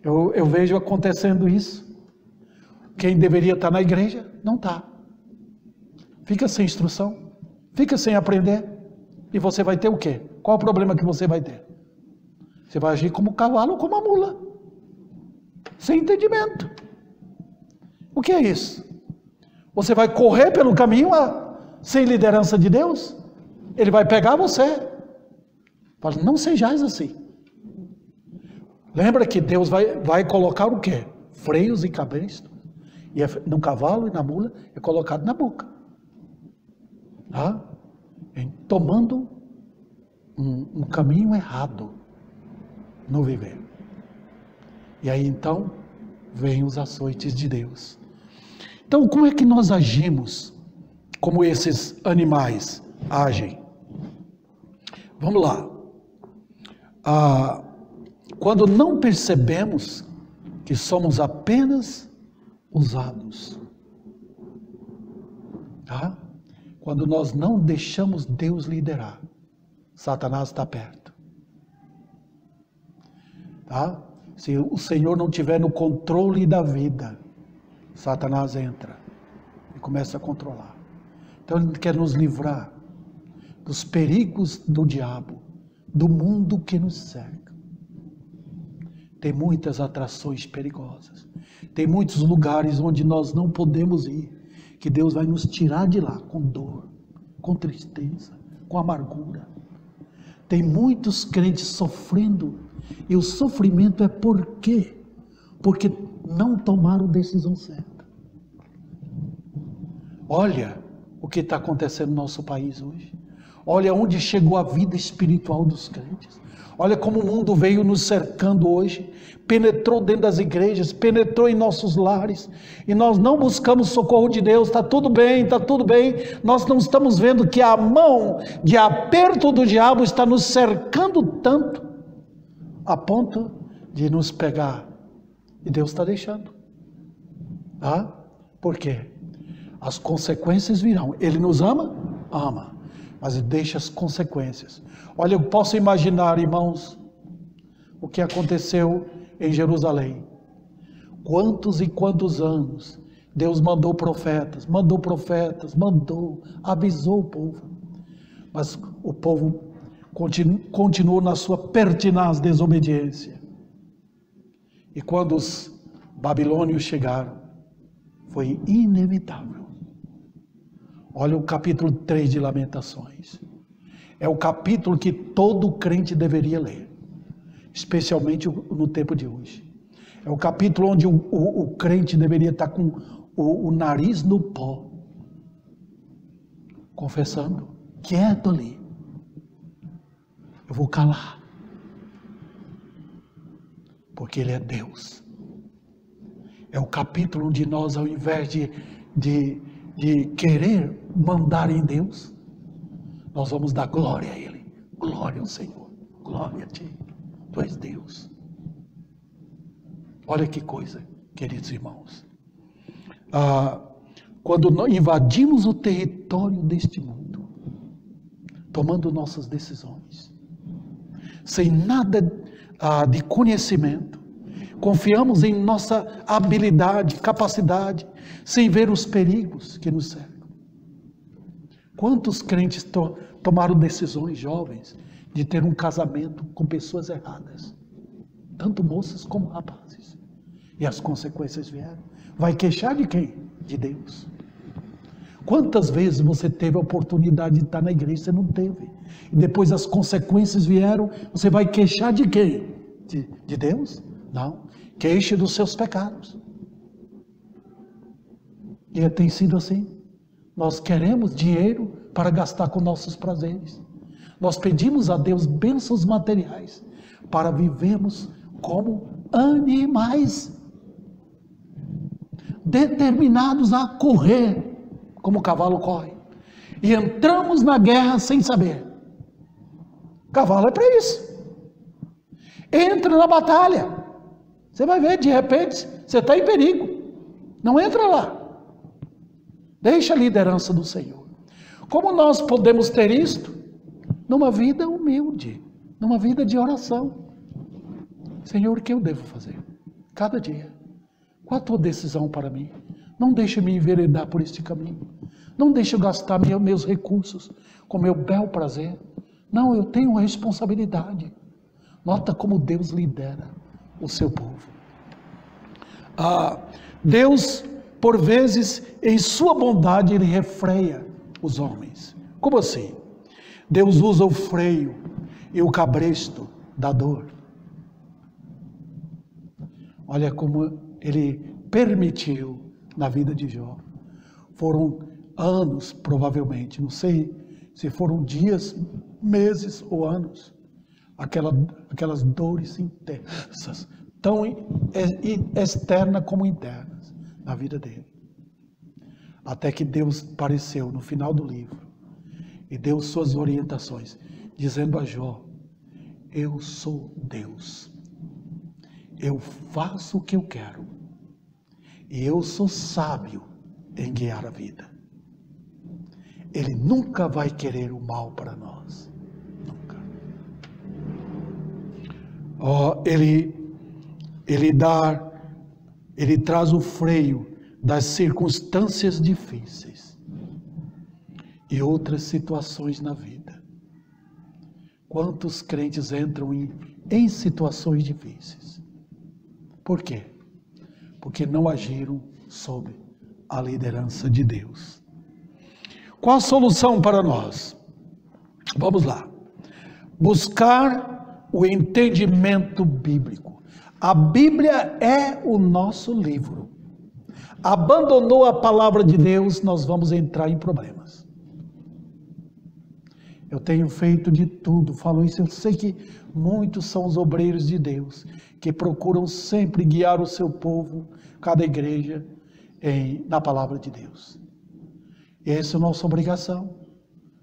Eu vejo acontecendo isso. Quem deveria estar na igreja, não está. Fica sem instrução, fica sem aprender, e você vai ter o quê? Qual o problema que você vai ter? Você vai agir como cavalo ou como a mula, sem entendimento. O que é isso? Você vai correr pelo caminho sem liderança de Deus? Ele vai pegar você. Fala, não sejais assim. Lembra que Deus vai colocar o quê? Freios e cabrestos. E no cavalo e na mula é colocado na boca. Tá? Tomando um caminho errado no viver. E aí então vêm os açoites de Deus. Então como é que nós agimos como esses animais agem? Vamos lá. Quando não percebemos que somos apenas usados, tá? Quando nós não deixamos Deus liderar, Satanás está perto, tá? Se o Senhor não estiver no controle da vida, Satanás entra e começa a controlar. Então ele quer nos livrar dos perigos do diabo, do mundo que nos cerca. Tem muitas atrações perigosas. Tem muitos lugares onde nós não podemos ir, que Deus vai nos tirar de lá com dor, com tristeza, com amargura. Tem muitos crentes sofrendo, e o sofrimento é por quê? Porque não tomaram decisão certa. Olha o que está acontecendo no nosso país hoje. Olha onde chegou a vida espiritual dos crentes. Olha como o mundo veio nos cercando hoje, penetrou dentro das igrejas, penetrou em nossos lares, e nós não buscamos socorro de Deus. Está tudo bem, nós não estamos vendo que a mão de aperto do diabo está nos cercando tanto, a ponto de nos pegar, e Deus está deixando. Por quê? As consequências virão. Ele nos ama? Ama, mas ele deixa as consequências. Olha, eu posso imaginar, irmãos, o que aconteceu em Jerusalém. Quantos e quantos anos Deus mandou profetas, avisou o povo. Mas o povo continuou na sua pertinaz desobediência. E quando os babilônios chegaram, foi inevitável. Olha o capítulo 3 de Lamentações. É o capítulo que todo crente deveria ler, especialmente no tempo de hoje. É o capítulo onde o crente deveria estar com o nariz no pó, confessando, quieto ali. Eu vou calar, porque Ele é Deus. É o capítulo onde nós, ao invés de querer mandar em Deus, nós vamos dar glória a Ele. Glória ao Senhor. Glória a Ti. Tu és Deus. Olha que coisa, queridos irmãos. Quando nós invadimos o território deste mundo, tomando nossas decisões, sem nada de conhecimento, confiamos em nossa habilidade, capacidade, sem ver os perigos que nos cercam. Quantos crentes tomaram decisões jovens de ter um casamento com pessoas erradas, tanto moças como rapazes, e as consequências vieram? Vai queixar de quem? De Deus. Quantas vezes você teve a oportunidade de estar na igreja e você não teve, e depois as consequências vieram, você vai queixar de quem? De Deus? Não, queixe dos seus pecados. E tem sido assim. Nós queremos dinheiro para gastar com nossos prazeres. Nós pedimos a Deus bênçãos materiais para vivermos como animais, determinados a correr como o cavalo corre. E entramos na guerra sem saber. Cavalo é para isso. Entra na batalha. Você vai ver, de repente, você está em perigo. Não entra lá. Deixa a liderança do Senhor. Como nós podemos ter isto? Numa vida humilde, numa vida de oração. Senhor, o que eu devo fazer? Cada dia. Qual a tua decisão para mim? Não deixe me enveredar por este caminho. Não deixe eu gastar meus recursos com meu bel prazer. Não, eu tenho uma responsabilidade. Nota como Deus lidera o seu povo. Deus, por vezes, em sua bondade, Ele refreia os homens. Como assim? Deus usa o freio e o cabresto da dor. Olha como Ele permitiu na vida de Jó. Foram anos, provavelmente, não sei se foram dias, meses ou anos, aquelas dores intensas, tão externas como internas, na vida dele. Até que Deus apareceu no final do livro e deu suas orientações, dizendo a Jó: eu sou Deus, eu faço o que eu quero, e eu sou sábio em guiar a vida. Ele nunca vai querer o mal para nós. Nunca. Ele traz o freio das circunstâncias difíceis e outras situações na vida. Quantos crentes entram em situações difíceis? Por quê? Porque não agiram sob a liderança de Deus. Qual a solução para nós? Vamos lá. Buscar o entendimento bíblico. A Bíblia é o nosso livro. Abandonou a palavra de Deus, nós vamos entrar em problemas. Eu tenho feito de tudo, falo isso, eu sei que muitos são os obreiros de Deus, que procuram sempre guiar o seu povo, cada igreja, na palavra de Deus. Essa é a nossa obrigação.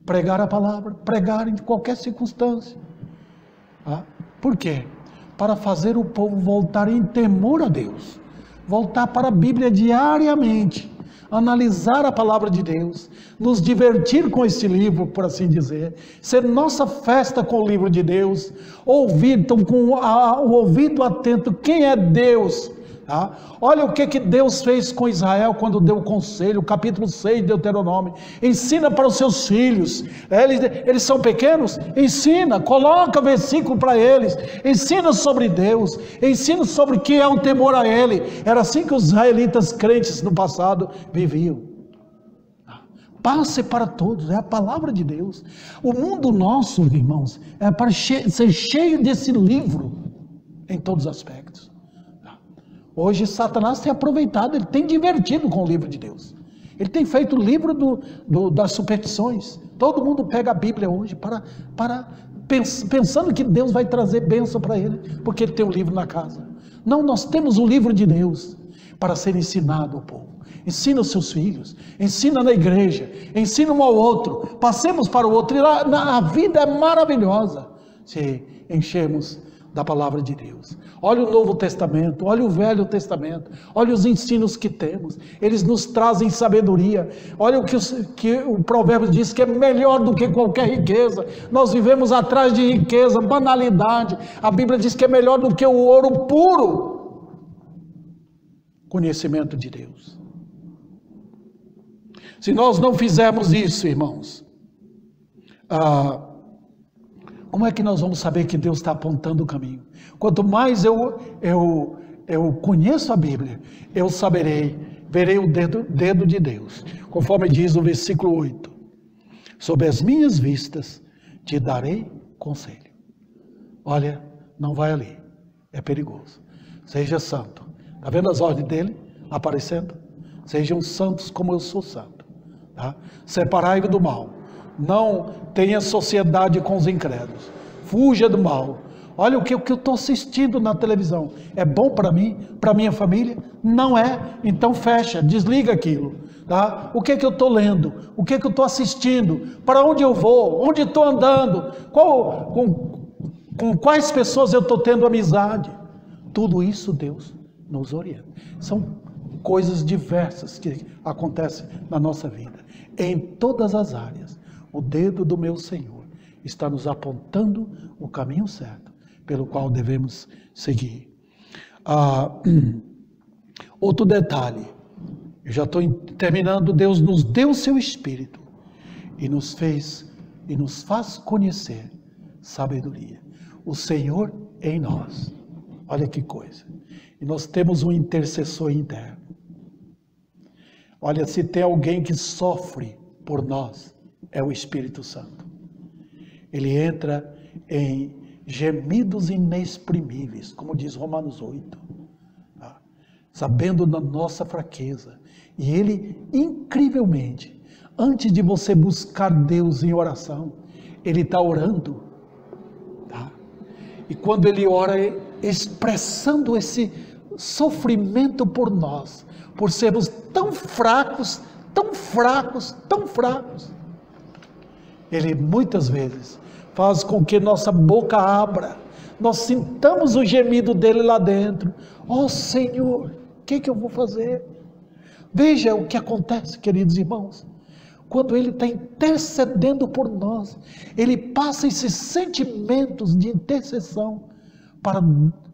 Pregar a palavra, pregar em qualquer circunstância. Por quê? Para fazer o povo voltar em temor a Deus. Voltar para a Bíblia diariamente. Analisar a palavra de Deus. Nos divertir com este livro, por assim dizer. Ser nossa festa com o livro de Deus. Ouvir, então, com o ouvido atento, quem é Deus? Olha o que Deus fez com Israel quando deu o conselho, capítulo 6 de Deuteronômio. Ensina para os seus filhos. Eles são pequenos? Ensina, coloca versículo para eles. Ensina sobre Deus. Ensina sobre o que é o temor a Ele. Era assim que os israelitas crentes no passado viviam. Passe para todos, é a palavra de Deus. O mundo nosso, irmãos, é para ser cheio desse livro em todos os aspectos. Hoje Satanás tem aproveitado, ele tem divertido com o livro de Deus. Ele tem feito o livro das superstições. Todo mundo pega a Bíblia hoje pensando que Deus vai trazer bênção para ele, porque ele tem o livro na casa. Não, nós temos o livro de Deus para ser ensinado ao povo. Ensina os seus filhos, ensina na igreja, ensina um ao outro, passemos para o outro. E a vida é maravilhosa se enchermos da palavra de Deus. Olha o Novo Testamento, olha o Velho Testamento, olha os ensinos que temos, eles nos trazem sabedoria. Olha o que o provérbio diz, que é melhor do que qualquer riqueza. Nós vivemos atrás de riqueza, banalidade. A Bíblia diz que é melhor do que o ouro puro. Conhecimento de Deus. Se nós não fizermos isso, irmãos, como é que nós vamos saber que Deus está apontando o caminho? Quanto mais eu conheço a Bíblia, eu verei o dedo de Deus. Conforme diz o versículo 8. Sob as minhas vistas te darei conselho. Olha, não vai ali, é perigoso. Seja santo. Está vendo as ordens dele aparecendo? Sejam santos como eu sou santo. Tá? Separai-vos do mal. Não tenha sociedade com os incrédulos. Fuja do mal. Olha o que eu estou assistindo na televisão. É bom para mim, para minha família? Não é. Então fecha, desliga aquilo. Tá? O que eu estou lendo? O que eu estou assistindo? Para onde eu vou? Onde estou andando? Com quais pessoas eu estou tendo amizade? Tudo isso Deus nos orienta. São coisas diversas que acontecem na nossa vida. Em todas as áreas. O dedo do meu Senhor está nos apontando o caminho certo, pelo qual devemos seguir. Outro detalhe, Eu já estou terminando. Deus nos deu o seu Espírito e nos faz conhecer sabedoria. O Senhor em nós. Olha que coisa. E nós temos um intercessor interno. Olha, se tem alguém que sofre por nós, é o Espírito Santo. Ele entra em gemidos inexprimíveis, como diz Romanos 8, tá? Sabendo da nossa fraqueza. E ele, incrivelmente, antes de você buscar Deus em oração, ele está orando. Tá? E quando ele ora, expressando esse sofrimento por nós, por sermos tão fracos, tão fracos, tão fracos, ele muitas vezes faz com que nossa boca abra, nós sintamos o gemido dele lá dentro. Oh Senhor, o que eu vou fazer? Veja o que acontece, queridos irmãos, quando ele está intercedendo por nós, ele passa esses sentimentos de intercessão para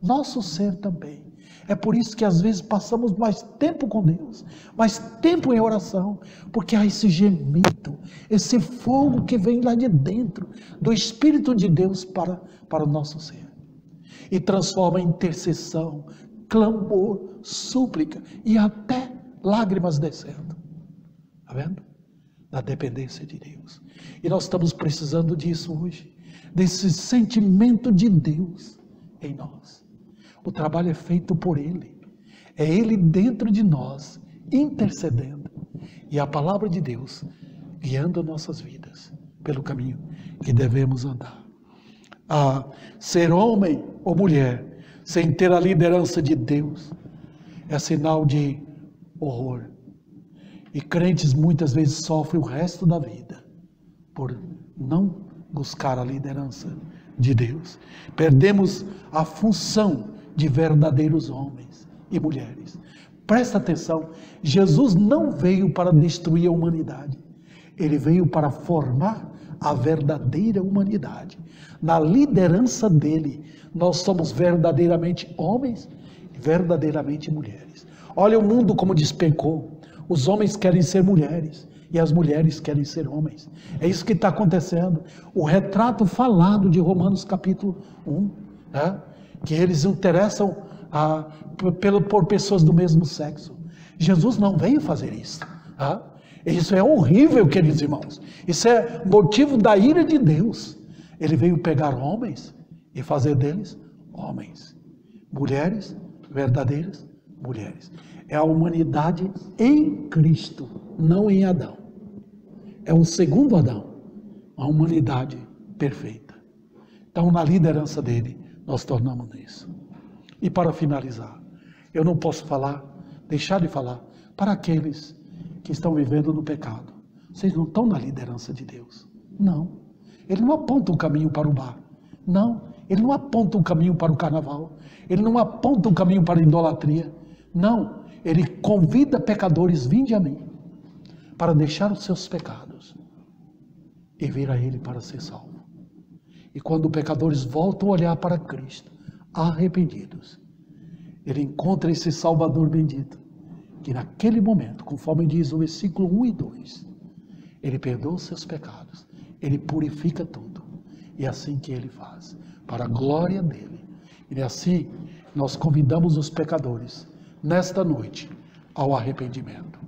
nosso ser também. É por isso que às vezes passamos mais tempo com Deus, mais tempo em oração, porque há esse gemido, esse fogo que vem lá de dentro, do Espírito de Deus para o nosso ser. E transforma em intercessão, clamor, súplica e até lágrimas descendo. Está vendo? Da dependência de Deus. E nós estamos precisando disso hoje, desse sentimento de Deus em nós. O trabalho é feito por Ele. É Ele dentro de nós, intercedendo. E a palavra de Deus guiando nossas vidas pelo caminho que devemos andar. Ser homem ou mulher sem ter a liderança de Deus é sinal de horror. E crentes muitas vezes sofrem o resto da vida por não buscar a liderança de Deus. Perdemos a função de verdadeiros homens e mulheres. Presta atenção, Jesus não veio para destruir a humanidade. Ele veio para formar a verdadeira humanidade. Na liderança dele, nós somos verdadeiramente homens e verdadeiramente mulheres. Olha o mundo como despencou. Os homens querem ser mulheres e as mulheres querem ser homens. É isso que está acontecendo. O retrato falado de Romanos capítulo 1, que eles interessam por pessoas do mesmo sexo. Jesus não veio fazer isso. Isso é horrível, queridos irmãos. Isso é motivo da ira de Deus. Ele veio pegar homens e fazer deles homens. Mulheres, verdadeiras mulheres. É a humanidade em Cristo, não em Adão. É o segundo Adão, a humanidade perfeita. Então, na liderança dele, nós tornamos isso. E para finalizar, eu não posso deixar de falar para aqueles que estão vivendo no pecado. Vocês não estão na liderança de Deus. Não. Ele não aponta um caminho para o bar. Não. Ele não aponta um caminho para o carnaval. Ele não aponta um caminho para a idolatria. Não. Ele convida pecadores, vinde a mim, para deixar os seus pecados e vir a Ele para ser salvo. E quando pecadores voltam a olhar para Cristo, arrependidos, ele encontra esse Salvador bendito, que naquele momento, conforme diz o versículo 1 e 2, ele perdoa os seus pecados, ele purifica tudo. E é assim que ele faz, para a glória dele. E assim nós convidamos os pecadores, nesta noite, ao arrependimento.